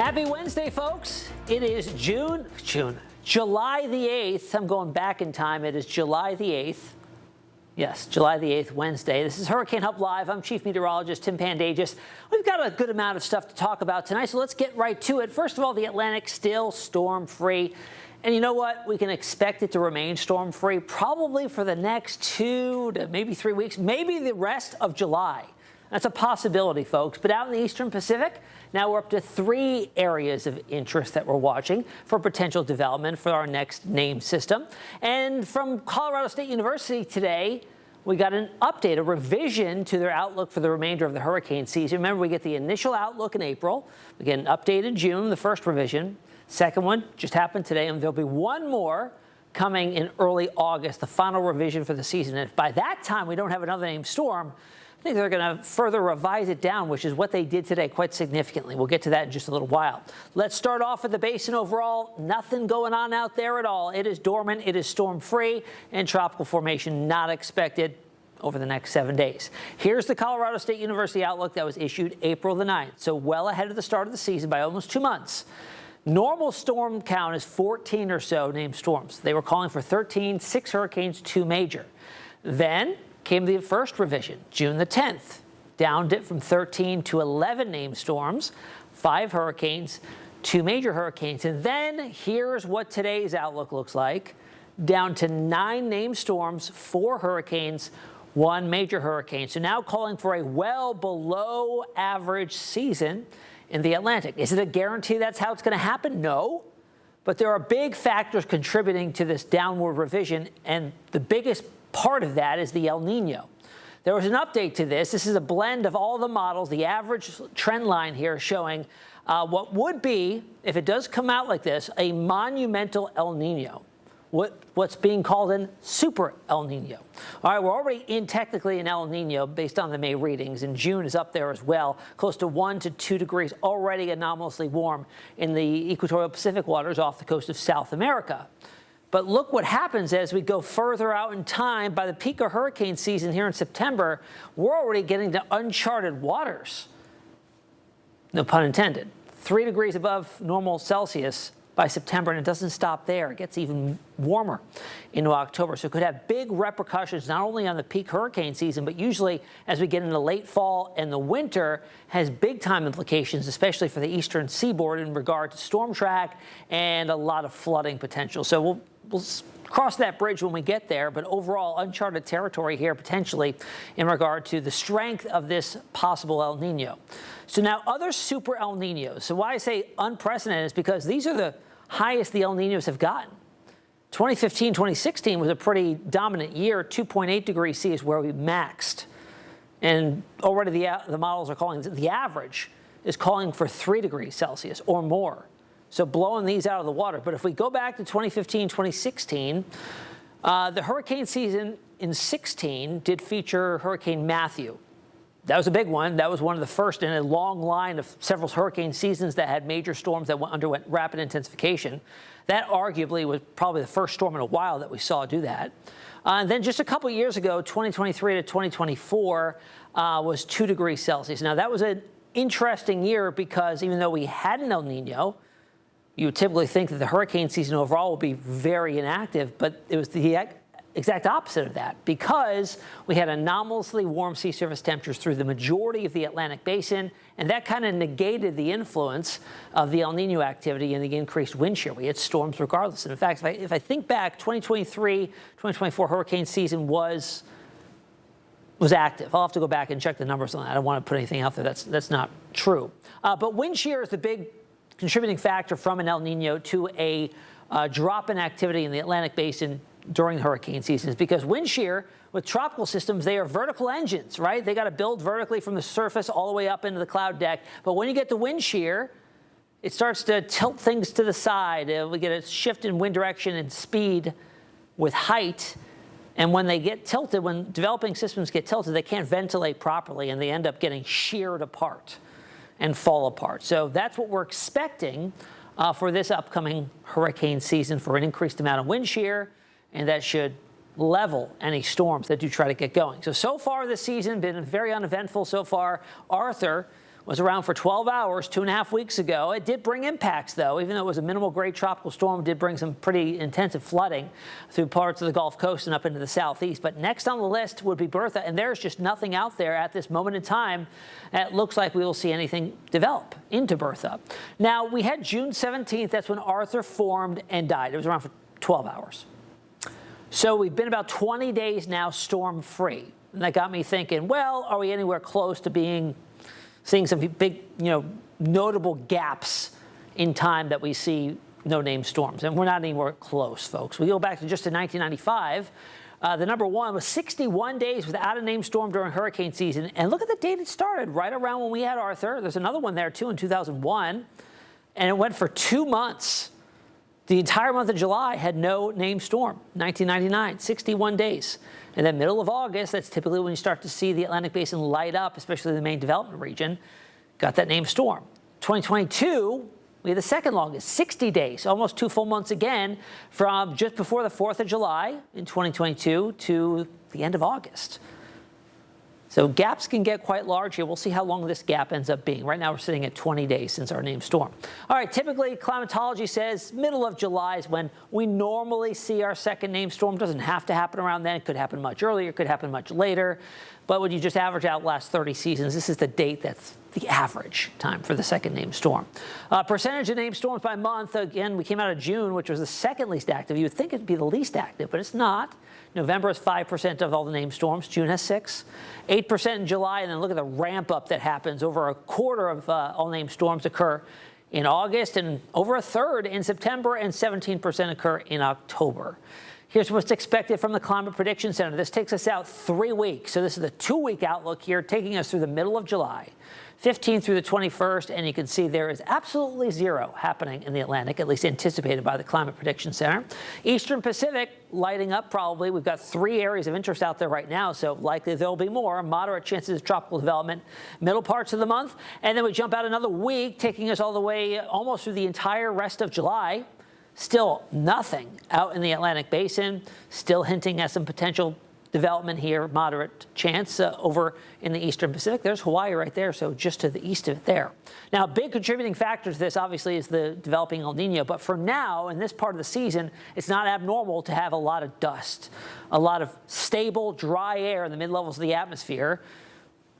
Happy Wednesday, folks. It is July the 8th. I'm going back in time. It is July the 8th. Yes, July the 8th, Wednesday. This is Hurricane Hub Live. I'm Chief Meteorologist Tim Pandagis. We've got a good amount of stuff to talk about tonight, so let's get right to it. First of all, the Atlantic still storm-free. And you know what? We can expect it to remain storm-free probably for the next 2 to maybe 3 weeks, maybe the rest of July. That's a possibility, folks. But out in the eastern Pacific, now we're up to 3 areas of interest that we're watching for potential development for our next named system. And from Colorado State University today, we got an update, a revision to their outlook for the remainder of the hurricane season. Remember, we get the initial outlook in April. We get an update in June, the first revision. Second one just happened today, and there'll be one more coming in early August, the final revision for the season. And if by that time we don't have another named storm, I think they're going to further revise it down, which is what they did today quite significantly. We'll get to that in just a little while. Let's start off with the basin overall. Nothing going on out there at all. It is dormant, it is storm-free, and tropical formation not expected over the next 7 days. Here's the Colorado State University outlook that was issued April the 9th, so well ahead of the start of the season by almost 2 months. Normal storm count is 14 or so named storms. They were calling for 13, 6 hurricanes, 2 major. Then came the first revision, June the 10th. Downed it from 13 to 11 named storms, 5 hurricanes, 2 major hurricanes. And then here's what today's outlook looks like. Down to 9 named storms, 4 hurricanes, 1 major hurricane. So now calling for a well below average season in the Atlantic. Is it a guarantee that's how it's going to happen? No. But there are big factors contributing to this downward revision, and the biggest part of that is the El Nino. There was an update to this. This is a blend of all the models, the average trend line here showing what would be, if it does come out like this, a monumental El Nino. What's being called a super El Nino. All right, we're already technically in El Nino based on the May readings, and June is up there as well, close to 1 to 2 degrees, already anomalously warm in the equatorial Pacific waters off the coast of South America. But look what happens as we go further out in time. By the peak of hurricane season here in September, we're already getting to uncharted waters. No pun intended. 3 degrees above normal Celsius by September, and it doesn't stop there. It gets even warmer into October. So it could have big repercussions not only on the peak hurricane season, but usually as we get into late fall and the winter, has big time implications, especially for the eastern seaboard in regard to storm track and a lot of flooding potential. So we'll cross that bridge when we get there, but overall uncharted territory here potentially in regard to the strength of this possible El Nino. So now other super El Ninos. So why I say unprecedented is because these are the highest the El Ninos have gotten. 2015, 2016 was a pretty dominant year. 2.8 degrees C is where we maxed. And already the models are calling, the average is calling for 3 degrees Celsius or more. So blowing these out of the water. But if we go back to 2015, 2016, the hurricane season in 16 did feature Hurricane Matthew. That was a big one. That was one of the first in a long line of several hurricane seasons that had major storms that underwent rapid intensification. That arguably was probably the first storm in a while that we saw do that. And then just a couple years ago, 2023 to 2024 was 2 degrees Celsius. Now that was an interesting year because even though we had an El Nino, you would typically think that the hurricane season overall would be very inactive, but it was the exact opposite of that because we had anomalously warm sea surface temperatures through the majority of the Atlantic basin, and that kind of negated the influence of the El Nino activity and the increased wind shear. We had storms regardless. And in fact, if I think back, 2023, 2024 hurricane season was active. I'll have to go back and check the numbers on that. I don't want to put anything out there that's not true. But wind shear is the big contributing factor from an El Nino to a drop in activity in the Atlantic basin during hurricane seasons, because wind shear with tropical systems, they are vertical engines, right? They got to build vertically from the surface all the way up into the cloud deck. But when you get the wind shear, it starts to tilt things to the side. We get a shift in wind direction and speed with height. And when they get tilted, when developing systems get tilted, they can't ventilate properly and they end up getting sheared apart and fall apart. So that's what we're expecting for this upcoming hurricane season, for an increased amount of wind shear, and that should level any storms that do try to get going. So far this season, been very uneventful so far. Arthur was around for 12 hours 2.5 weeks ago. It did bring impacts, though. Even though it was a minimal grade tropical storm, it did bring some pretty intensive flooding through parts of the Gulf Coast and up into the southeast. But next on the list would be Bertha, and there's just nothing out there at this moment in time that looks like we will see anything develop into Bertha. Now, we had June 17th. That's when Arthur formed and died. It was around for 12 hours. So we've been about 20 days now storm-free. And that got me thinking, well, are we anywhere close to seeing some big, notable gaps in time that we see no-name storms? And we're not anywhere close, folks. We go back to just to 1995. The number one was 61 days without a named storm during hurricane season. And look at the date it started, right around when we had Arthur. There's another one there, too, in 2001. And it went for 2 months. The entire month of July had no named storm. 1999, 61 days. And then middle of August, that's typically when you start to see the Atlantic Basin light up, especially the main development region, got that named storm. 2022, we had the second longest, 60 days, almost 2 full months again, from just before the 4th of July in 2022 to the end of August. So gaps can get quite large here. We'll see how long this gap ends up being. Right now, we're sitting at 20 days since our named storm. All right, typically, climatology says middle of July is when we normally see our second named storm. Doesn't have to happen around then. It could happen much earlier. It could happen much later. But when you just average out last 30 seasons, this is the date that's the average time for the second named storm. Percentage of named storms by month, again, we came out of June, which was the second least active. You would think it would be the least active, but it's not. November is 5% of all the named storms. June has 6%. 8% in July, and then look at the ramp up that happens. Over a quarter of all named storms occur in August, and over a third in September, and 17% occur in October. Here's what's expected from the Climate Prediction Center. This takes us out 3 weeks. So this is the 2-week outlook here, taking us through the middle of July, 15th through the 21st. And you can see there is absolutely zero happening in the Atlantic, at least anticipated by the Climate Prediction Center. Eastern Pacific lighting up probably. We've got 3 areas of interest out there right now, so likely there'll be more. Moderate chances of tropical development middle parts of the month. And then we jump out another week, taking us all the way almost through the entire rest of July. Still nothing out in the Atlantic Basin, still hinting at some potential development here, moderate chance over in the Eastern Pacific. There's Hawaii right there, so just to the east of it there. Now, a big contributing factor to this, obviously, is the developing El Nino. But for now, in this part of the season, it's not abnormal to have a lot of dust, a lot of stable, dry air in the mid-levels of the atmosphere,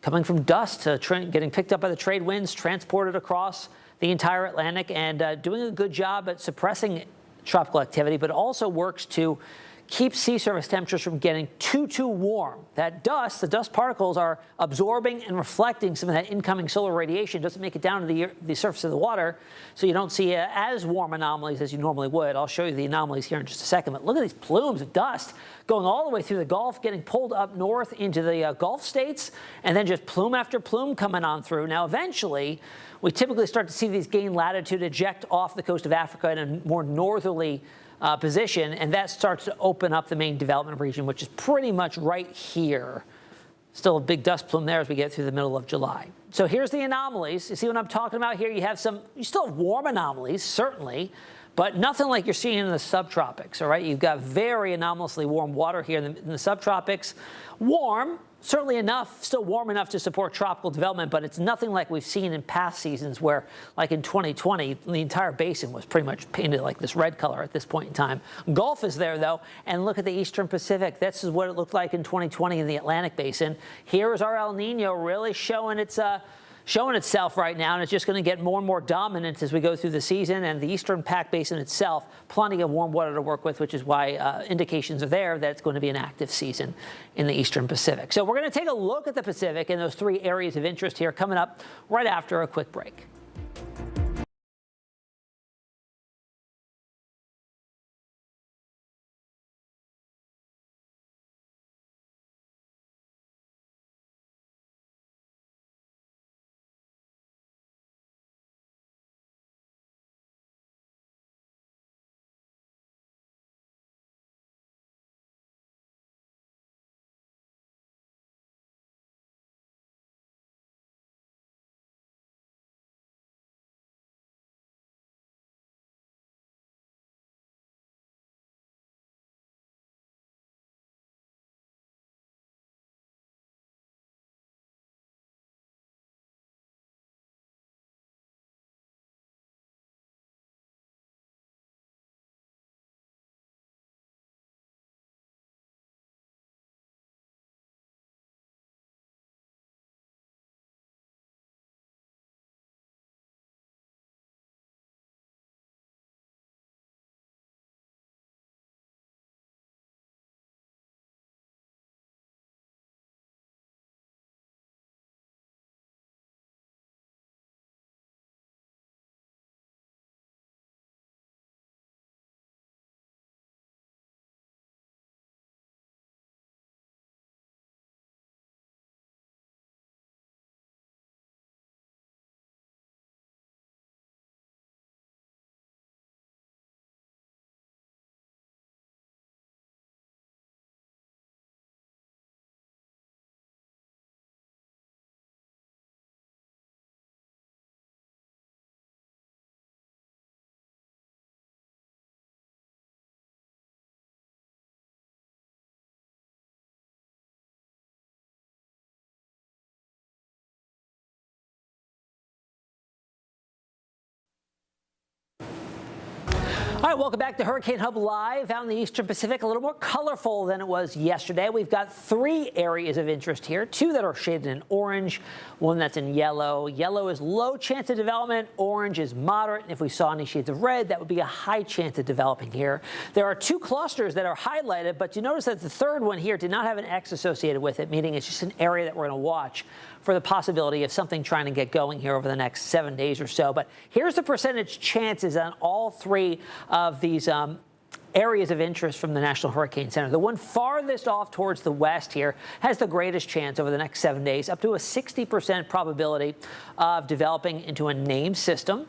coming from dust to getting picked up by the trade winds, transported across the entire Atlantic, and doing a good job at suppressing tropical activity, but also works to keep sea surface temperatures from getting too warm. That dust, the dust particles are absorbing and reflecting some of that incoming solar radiation. It doesn't make it down to the surface of the water, so you don't see as warm anomalies as you normally would. I'll show you the anomalies here in just a second, but look at these plumes of dust going all the way through the Gulf, getting pulled up north into the Gulf states, and then just plume after plume coming on through. Now, eventually, we typically start to see these gain latitude, eject off the coast of Africa in a more northerly position, and that starts to open up the main development region, which is pretty much right here. Still a big dust plume there as we get through the middle of July. So here's the anomalies. You see what I'm talking about here? You still have warm anomalies, certainly, but nothing like you're seeing in the subtropics, all right? You've got very anomalously warm water here in the subtropics. Warm, certainly enough, still warm enough to support tropical development, but it's nothing like we've seen in past seasons where, like in 2020, the entire basin was pretty much painted like this red color at this point in time. Gulf is there, though, and look at the Eastern Pacific. This is what it looked like in 2020 in the Atlantic Basin. Here is our El Nino really showing itself right now, and it's just going to get more and more dominant as we go through the season. And the Eastern Pac Basin itself, plenty of warm water to work with, which is why indications are there that it's going to be an active season in the Eastern Pacific. So we're going to take a look at the Pacific and those 3 areas of interest here coming up right after a quick break. All right, welcome back to Hurricane Hub Live out in the Eastern Pacific. A little more colorful than it was yesterday. We've got 3 areas of interest here, 2 that are shaded in orange, 1 that's in yellow. Yellow is low chance of development, orange is moderate. And if we saw any shades of red, that would be a high chance of developing here. There are 2 clusters that are highlighted, but you notice that the third one here did not have an X associated with it, meaning it's just an area that we're going to watch for the possibility of something trying to get going here over the next 7 days or so. But here's the percentage chances on all 3 of these areas of interest from the National Hurricane Center. The one farthest off towards the west here has the greatest chance over the next 7 days, up to a 60% probability of developing into a named system.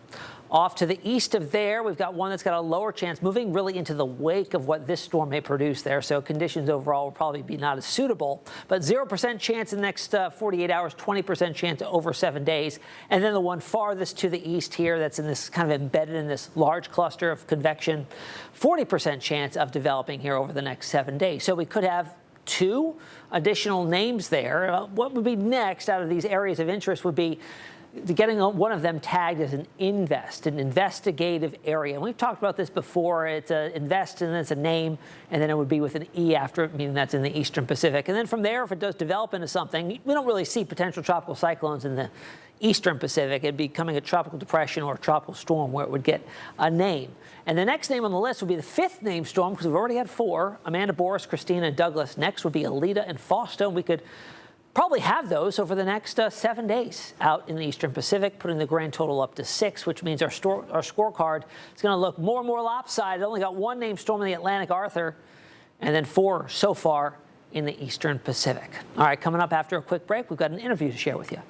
Off to the east of there, we've got one that's got a lower chance, moving really into the wake of what this storm may produce there. So conditions overall will probably be not as suitable. But 0% chance in the next 48 hours, 20% chance over 7 days. And then the one farthest to the east here that's in this kind of embedded in this large cluster of convection, 40% chance of developing here over the next 7 days. So we could have 2 additional names there. What would be next out of these areas of interest would be getting one of them tagged as an investigative area. And we've talked about this before. It's an invest and then it's a name, and then it would be with an E after it, meaning that's in the Eastern Pacific. And then from there, if it does develop into something, we don't really see potential tropical cyclones in the Eastern Pacific. It'd be becoming a tropical depression or a tropical storm where it would get a name. And the next name on the list would be the 5th named storm, because we've already had 4, Amanda, Boris, Christina, and Douglas. Next would be Alita and Fausto. And we could probably have those over the next 7 days out in the Eastern Pacific, putting the grand total up to 6, which means our scorecard is going to look more and more lopsided. Only got 1 named storm in the Atlantic, Arthur, and then 4 so far in the Eastern Pacific. All right, coming up after a quick break, we've got an interview to share with you.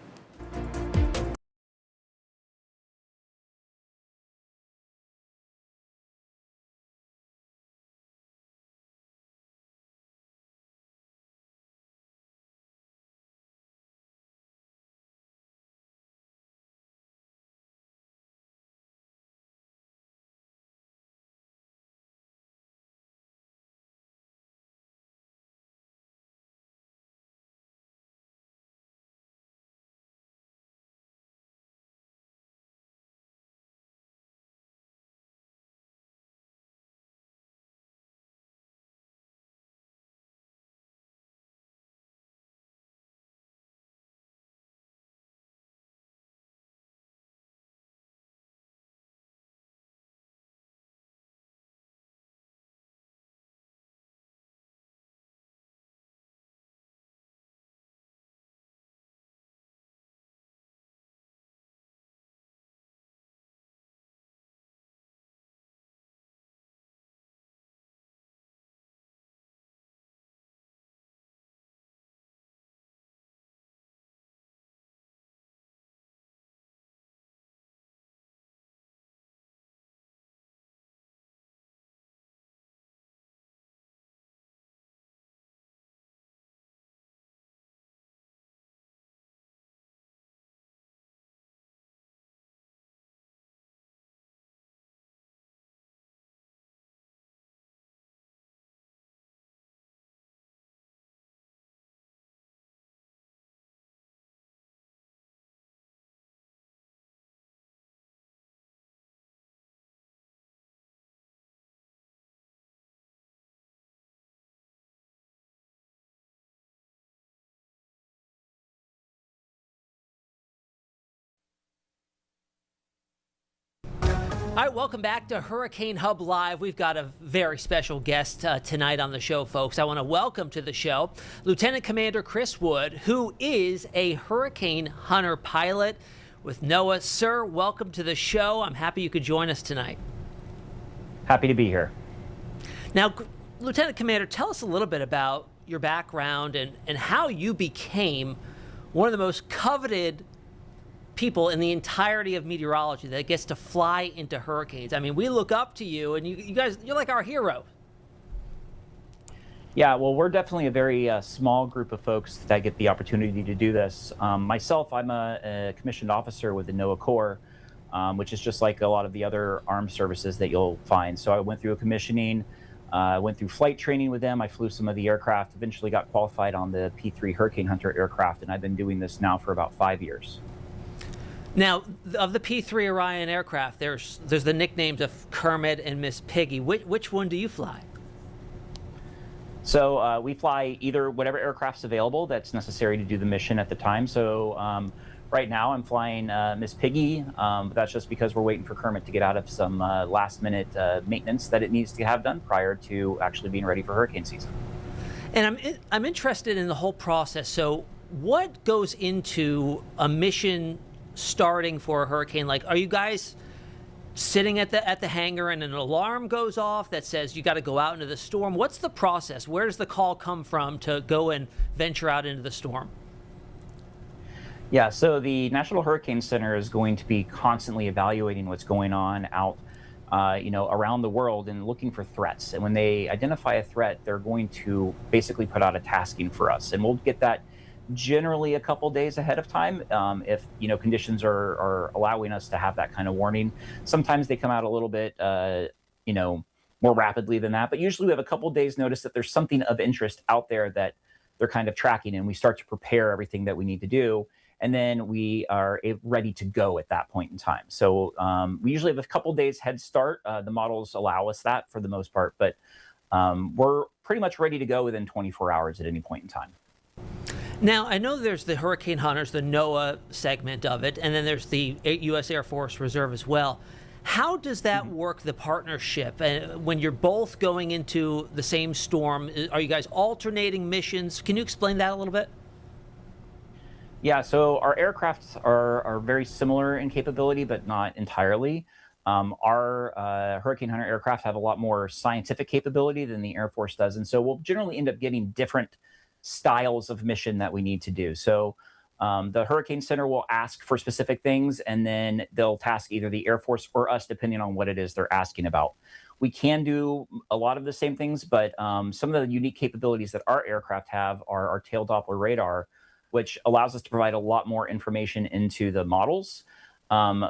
All right, welcome back to Hurricane Hub Live. We've got a very special guest tonight on the show, folks. I want to welcome to the show Lieutenant Commander Chris Wood, who is a hurricane hunter pilot with NOAA. Sir, welcome to the show. I'm happy you could join us tonight. Happy to be here. Now, Lieutenant Commander, tell us a little bit about your background and how you became one of the most coveted people in the entirety of meteorology that gets to fly into hurricanes. I mean, we look up to you, and you guys, you're like our hero. Yeah, well, we're definitely a very small group of folks that get the opportunity to do this. Myself, I'm a commissioned officer with the NOAA Corps, which is just like a lot of the other armed services that you'll find. So I went through a commissioning, went through flight training with them. I flew some of the aircraft, eventually got qualified on the P-3 Hurricane Hunter aircraft, and I've been doing this now for about 5 years. Now, of the P-3 Orion aircraft, there's the nicknames of Kermit and Miss Piggy. Which one do you fly? So we fly either whatever aircraft's available that's necessary to do the mission at the time. So right now I'm flying Miss Piggy, but that's just because we're waiting for Kermit to get out of some last-minute maintenance that it needs to have done prior to actually being ready for hurricane season. And I'm interested in the whole process. So, what goes into a mission starting for a hurricane? Like, are you guys sitting at the hangar and an alarm goes off that says you got to go out into the storm? What's the process? Where does the call come from to go and venture out into the storm? Yeah, so the National Hurricane Center is going to be constantly evaluating what's going on out, around the world and looking for threats. And when they identify a threat, they're going to basically put out a tasking for us, and we'll get that generally a couple days ahead of time if conditions are allowing us to have that kind of warning. Sometimes they come out a little bit, more rapidly than that, but usually we have a couple days notice that there's something of interest out there that they're kind of tracking, and we start to prepare everything that we need to do, and then we are ready to go at that point in time. So we usually have a couple days head start. The models allow us that for the most part, but we're pretty much ready to go within 24 hours at any point in time. Now, I know there's the Hurricane Hunters, the NOAA segment of it, and then there's the U.S. Air Force Reserve as well. How does that work, the partnership? When you're both going into the same storm, are you guys alternating missions? Can you explain that a little bit? Yeah, so our aircrafts are very similar in capability, but not entirely. Our Hurricane Hunter aircraft have a lot more scientific capability than the Air Force does, and so we'll generally end up getting different styles of mission that we need to do. So the Hurricane Center will ask for specific things, and then they'll task either the Air Force or us, depending on what it is they're asking about. We can do a lot of the same things, but some of the unique capabilities that our aircraft have are our tail Doppler radar, which allows us to provide a lot more information into the models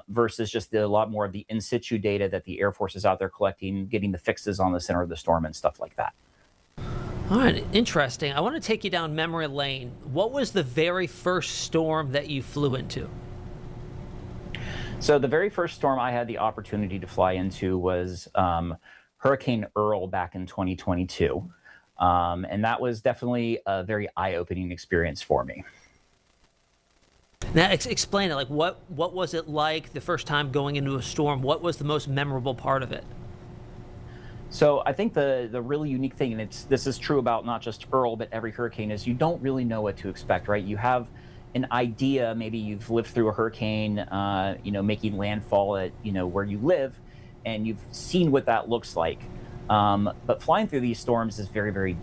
versus just a lot more of the in situ data that the Air Force is out there collecting, getting the fixes on the center of the storm and stuff like that. All right, interesting. I want to take you down memory lane. What was the very first storm that you flew into? So the very first storm I had the opportunity to fly into was Hurricane Earl back in 2022. And that was definitely a very eye-opening experience for me. Now, explain it. Like, what was it like the first time going into a storm? What was the most memorable part of it? So I think the really unique thing, and this is true about not just Earl, but every hurricane, is you don't really know what to expect, right? You have an idea, maybe you've lived through a hurricane, making landfall at, where you live, and you've seen what that looks like. But flying through these storms is very, very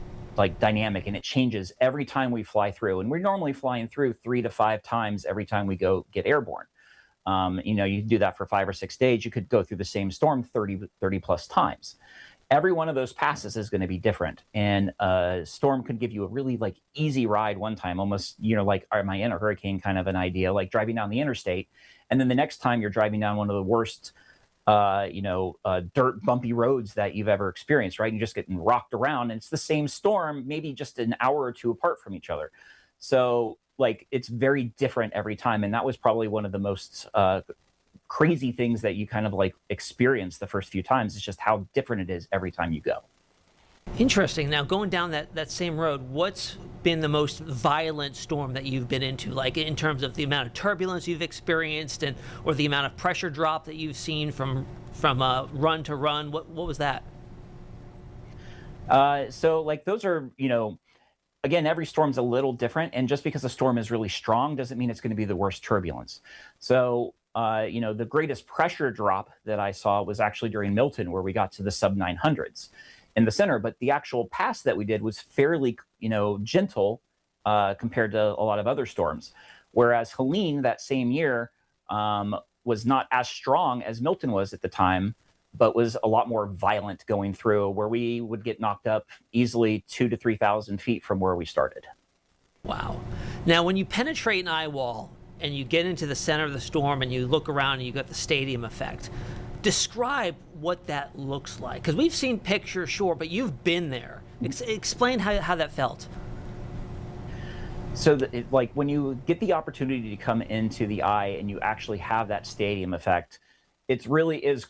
dynamic, and it changes every time we fly through. And we're normally flying through 3 to 5 times every time we go get airborne. You do that for 5 or 6 days. You could go through the same storm 30 plus times. Every one of those passes is going to be different, and a storm could give you a really easy ride one time, almost am I in a hurricane kind of an idea, like driving down the interstate, and then the next time you're driving down one of the worst dirt bumpy roads that you've ever experienced, right? You're just getting rocked around, and it's the same storm, maybe just an hour or two apart from each other. So it's very different every time, and that was probably one of the most crazy things that you kind of experience the first few times. Is just how different it is every time you go. Interesting. Now, going down that same road, what's been the most violent storm that you've been into, like in terms of the amount of turbulence you've experienced, or the amount of pressure drop that you've seen from run to run? What was that? So those are, again, every storm's a little different, and just because a storm is really strong doesn't mean it's going to be the worst turbulence. So the greatest pressure drop that I saw was actually during Milton, where we got to the sub 900s in the center. But the actual pass that we did was fairly, gentle compared to a lot of other storms. Whereas Helene that same year was not as strong as Milton was at the time, but was a lot more violent going through, where we would get knocked up easily 2,000 to 3,000 feet from where we started. Wow. Now, when you penetrate an eye wall and you get into the center of the storm and you look around and you got the stadium effect, describe what that looks like. Because we've seen pictures, sure, but you've been there. Explain how that felt. So like when you get the opportunity to come into the eye and you actually have that stadium effect, it really is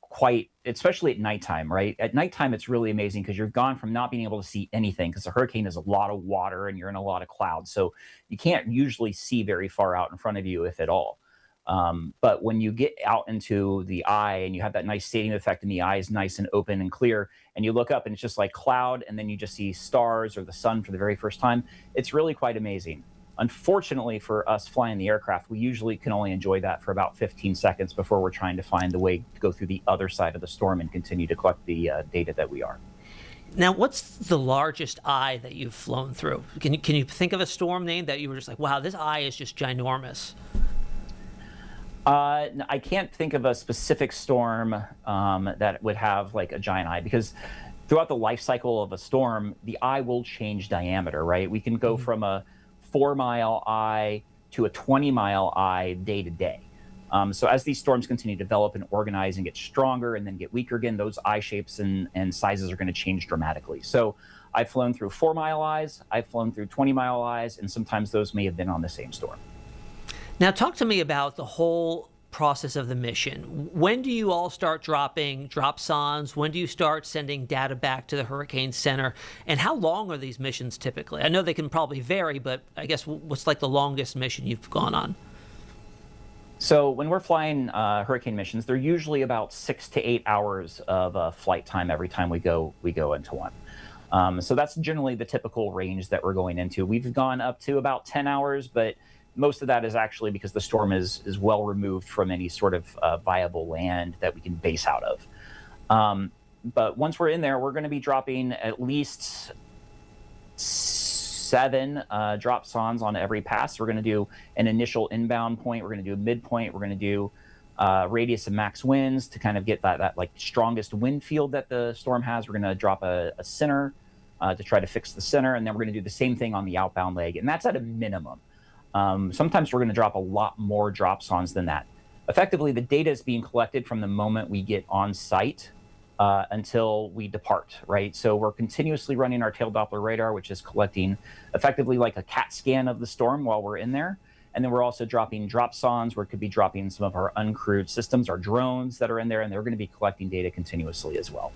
quite, especially at nighttime, right? At nighttime, it's really amazing because you're gone from not being able to see anything because a hurricane is a lot of water and you're in a lot of clouds. So you can't usually see very far out in front of you, if at all. But when you get out into the eye and you have that nice stadium effect and the eye is nice and open and clear, and you look up and it's just like cloud, and then you just see stars or the sun for the very first time, it's really quite amazing. Unfortunately for us flying the aircraft, we usually can only enjoy that for about 15 seconds before we're trying to find the way to go through the other side of the storm and continue to collect the data that we are. Now, what's the largest eye that you've flown through? Can you think of a storm name that you were just like, wow, this eye is just ginormous? I can't think of a specific storm that would have like a giant eye because throughout the life cycle of a storm, the eye will change diameter, right? We can go from a 4-mile eye to a 20-mile eye day to day. So as these storms continue to develop and organize and get stronger and then get weaker again, those eye shapes and sizes are going to change dramatically. So I've flown through 4-mile eyes, I've flown through 20-mile eyes, and sometimes those may have been on the same storm. Now, talk to me about the whole process of the mission. When do you all start dropping dropsondes? When do you start sending data back to the Hurricane Center? And how long are these missions typically? I know they can probably vary, but I guess what's like the longest mission you've gone on? So when we're flying hurricane missions, they're usually about 6 to 8 hours of flight time every time we go into one. So that's generally the typical range that we're going into. We've gone up to about 10 hours, but most of that is actually because the storm is well removed from any sort of viable land that we can base out of. But once we're in there, we're going to be dropping at least 7 dropsondes on every pass. We're going to do an initial inbound point. We're going to do a midpoint. We're going to do radius and max winds to kind of get that like strongest wind field that the storm has. We're going to drop a center to try to fix the center, and then we're going to do the same thing on the outbound leg, and that's at a minimum. Sometimes we're going to drop a lot more dropsondes than that. Effectively, the data is being collected from the moment we get on site until we depart, right? So we're continuously running our tail Doppler radar, which is collecting effectively like a CAT scan of the storm while we're in there. And then we're also dropping dropsondes, where it could be dropping some of our uncrewed systems, our drones that are in there, and they're going to be collecting data continuously as well.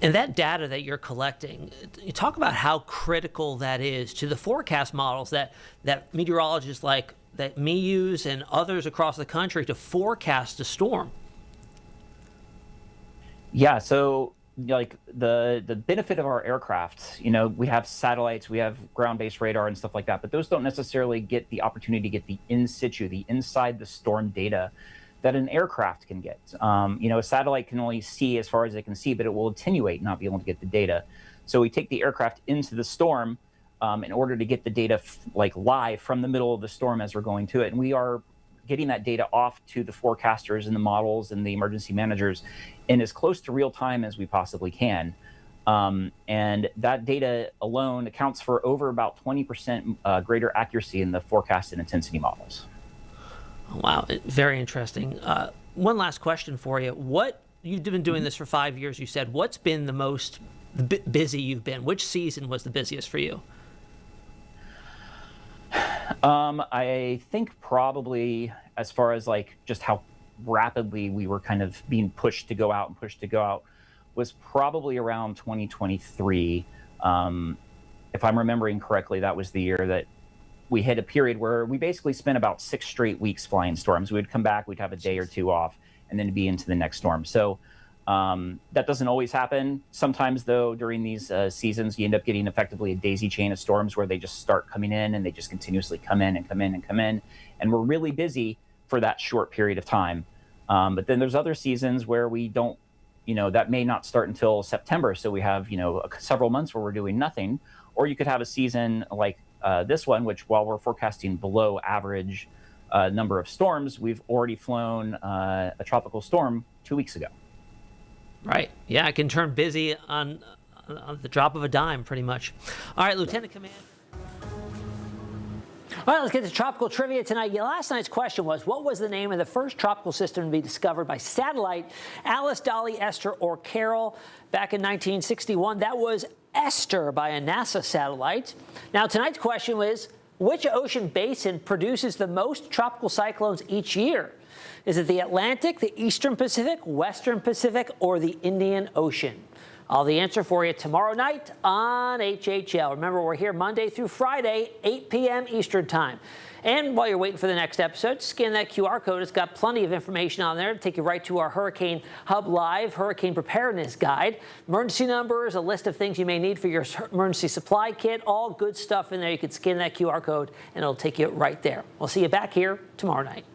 And that data that you're collecting, you talk about how critical that is to the forecast models that meteorologists like that me use and others across the country to forecast a storm. Yeah, so like the benefit of our aircraft, we have satellites, we have ground-based radar and stuff like that, but those don't necessarily get the opportunity to get the in situ, the inside the storm data that an aircraft can get. A satellite can only see as far as it can see, but it will attenuate, not be able to get the data. So we take the aircraft into the storm in order to get the data like live from the middle of the storm as we're going to it. And we are getting that data off to the forecasters and the models and the emergency managers in as close to real time as we possibly can. And that data alone accounts for over about 20% greater accuracy in the forecast and intensity models. Wow, very interesting. One last question for you. You've been doing this for 5 years, you said. What's been the most busy you've been? Which season was the busiest for you? I think probably as far as like just how rapidly we were kind of being pushed to go out was probably around 2023. If I'm remembering correctly, that was the year that we hit a period where we basically spent about 6 straight weeks flying storms. We would come back, we'd have a day or two off, and then be into the next storm. So that doesn't always happen. Sometimes, though, during these seasons, you end up getting effectively a daisy chain of storms where they just start coming in and they just continuously come in and come in and come in. And we're really busy for that short period of time. But then there's other seasons where we don't, that may not start until September. So we have, several months where we're doing nothing. Or you could have a season like this one, which while we're forecasting below average number of storms, we've already flown a tropical storm 2 weeks ago. Right. Yeah, it can turn busy on the drop of a dime, pretty much. All right, Lieutenant Commander. All right, let's get to tropical trivia tonight. Last night's question was, what was the name of the first tropical system to be discovered by satellite? Alice, Dolly, Esther, or Carol? Back in 1961, that was Esther by a NASA satellite. Now, tonight's question was, which ocean basin produces the most tropical cyclones each year? Is it the Atlantic, the Eastern Pacific, Western Pacific, or the Indian Ocean? I'll have the answer for you tomorrow night on HHL. Remember, we're here Monday through Friday, 8 p.m. Eastern Time. And while you're waiting for the next episode, scan that QR code. It's got plenty of information on there to take you right to our Hurricane Hub Live Hurricane Preparedness Guide. Emergency numbers, a list of things you may need for your emergency supply kit, all good stuff in there. You can scan that QR code, and it'll take you right there. We'll see you back here tomorrow night.